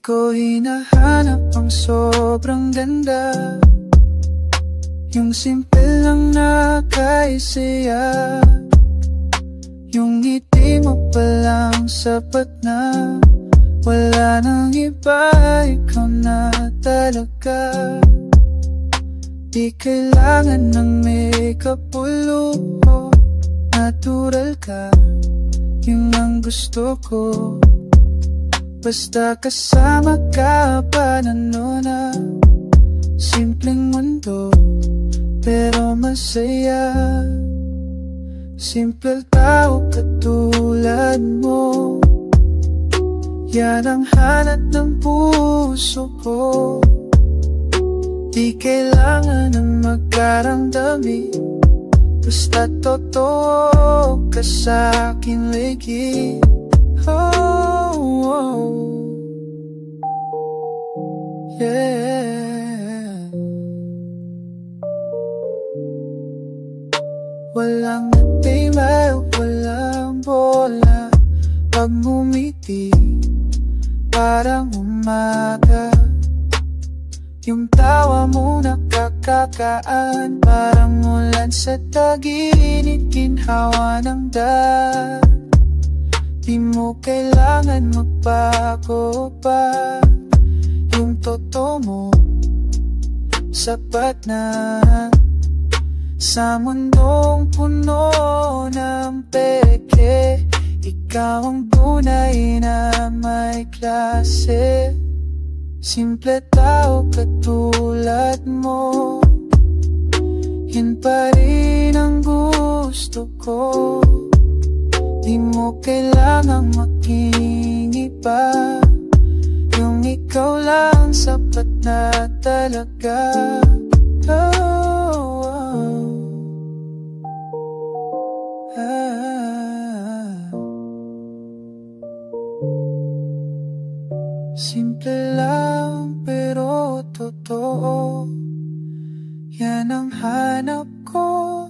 ko hinahanap ang sobrang ganda, yung simple lang nakaisiya. Yung ngiti mo palang sapat na, wala nang iba, ikaw na talaga. Di kailangan ng makeup o luho, natural ka, yun ang gusto ko. Basta kasama ka, panano na simpleng mundo, pero masaya. Simple tao katulad mo, yan ang hanap ng puso ko. Di kailangan ng magkaramdami, basta totoo ka sa'kin lagi. Oh, oh, yeah. Walang matibay, walang bola, pag ngumiti, parang umaga. Yung tawa mo nakakakaan, parang ulan sa tag-init, ginhawa ng daan. Di mo kailangan magbago pa, yung totoo mo sapat na. Sa mundong puno ng peke, ikaw ang tunay na may klase. Simple tao katulad mo, yun pa rin ang gusto ko. Di mo kailangang maging iba, yung ikaw lang sapat na talaga. Oh, oh. Simple lang pero totoo, yan ang hanap ko.